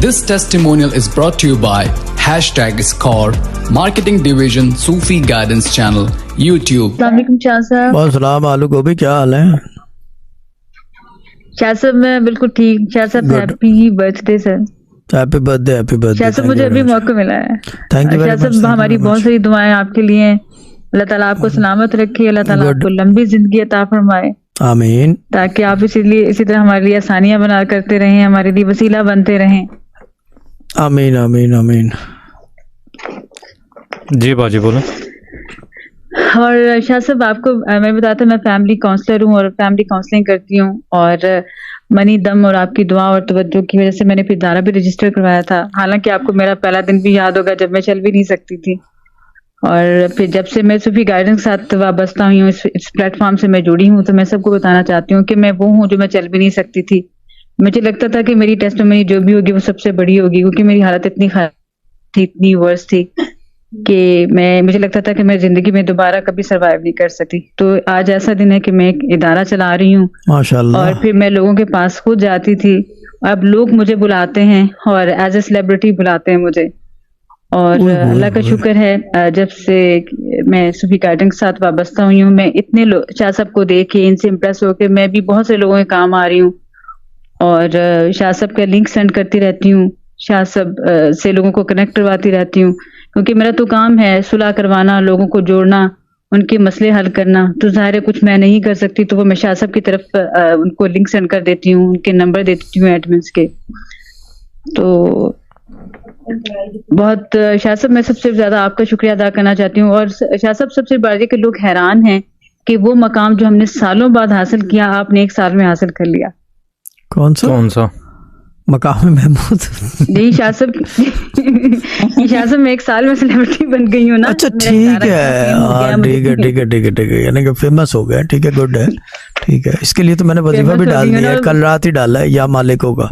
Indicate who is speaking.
Speaker 1: This testimonial is brought to you by #Score, Marketing Division, Sufi Guidance Channel, YouTube.
Speaker 2: السلام علیکم شاہ صاحب.
Speaker 3: السلام علیکم گوبھی، کیا حال ہے؟
Speaker 2: شاہ صاحب میں بالکل ٹھیک. شاہ صاحب happy birthday sir.
Speaker 3: Happy birthday, happy birthday.
Speaker 2: Shah صاحب مجھے ابھی موقع ملا ہے.
Speaker 3: تھینک یو
Speaker 2: شاہ صاحب ہماری بہت ساری دعائیں آپ کے لیے ہیں. اللہ تعالیٰ آپ کو سلامت رکھے، اللہ تعالیٰ آپ کو لمبی زندگی عطا فرمائے،
Speaker 3: آمین.
Speaker 2: تاکہ آپ اسی طرح ہمارے لیے آسانیاں بنا کرتے رہیں، ہمارے لیے وسیلہ بنتے رہیں.
Speaker 3: آمین آمین آمین.
Speaker 4: جی باجی بولیں.
Speaker 2: اور شاہ صاحب آپ کو میں بتاتا ہوں، میں فیملی کاؤنسلر ہوں اور فیملی کاؤنسلنگ کرتی ہوں، اور منی دم اور آپ کی دعا اور توجہ کی وجہ سے میں نے پھر ادارہ بھی رجسٹر کروایا تھا. حالانکہ آپ کو میرا پہلا دن بھی یاد ہوگا جب میں چل بھی نہیں سکتی تھی، اور پھر جب سے میں صوفی گائیڈنس کے ساتھ وابستہ ہوئی ہوں، اس پلیٹ فارم سے میں جڑی ہوں، تو میں سب کو بتانا چاہتی ہوں کہ میں وہ ہوں جو میں چل بھی نہیں سکتی تھی. مجھے لگتا تھا کہ میری ٹیسٹیمونی جو بھی ہوگی وہ سب سے بڑی ہوگی، کیونکہ میری حالت اتنی خراب تھی، اتنی ورس تھی کہ مجھے لگتا تھا کہ میں زندگی میں دوبارہ کبھی سروائیو نہیں کر سکتی. تو آج ایسا دن ہے کہ میں ایک ادارہ چلا رہی ہوں،
Speaker 3: ماشاءاللہ.
Speaker 2: اور پھر میں لوگوں کے پاس خود جاتی تھی. اب لوگ مجھے بلاتے ہیں اور ایز اے سیلیبریٹی بلاتے ہیں مجھے، اور اللہ کا شکر ہے جب سے میں صوفی گائیڈنس کے ساتھ وابستہ ہوئی ہوں، میں اتنے شاہ صاحب کو دیکھ کے ان سے امپریس ہو کے میں بھی بہت سے لوگوں کے کام آ رہی ہوں، اور شاہ صاحب کا لنک سینڈ کرتی رہتی ہوں، شاہ صاحب سے لوگوں کو کنیکٹ کرواتی رہتی ہوں، کیونکہ میرا تو کام ہے صلح کروانا، لوگوں کو جوڑنا، ان کے مسئلے حل کرنا. تو ظاہر ہے کچھ میں نہیں کر سکتی، تو وہ میں شاہ صاحب کی طرف ان کو لنک سینڈ کر دیتی ہوں، ان کے نمبر دے دیتی ہوں ایڈمنس کے. تو بہت شاہ صاحب میں سب سے زیادہ آپ کا شکریہ ادا کرنا چاہتی ہوں. اور شاہ صاحب سب سے بڑھ کے لوگ حیران ہیں کہ وہ مقام جو ہم نے سالوں بعد حاصل کیا، آپ نے 1 سال میں حاصل کر لیا.
Speaker 3: کون سا مقام محمود؟
Speaker 2: جی شاہ صاحب میں 1 سال میں سیلیبریٹی بن گئی ہوں نا.
Speaker 3: اچھا ٹھیک ہے، ٹھیک ہے، فیمس ہو گیا. ٹھیک ہے، گڈ ہے، ٹھیک ہے. اس کے لیے تو میں نے وظیفہ بھی ڈال دیا ہے، کل رات ہی ڈالا ہے، یا مالک ہوگا.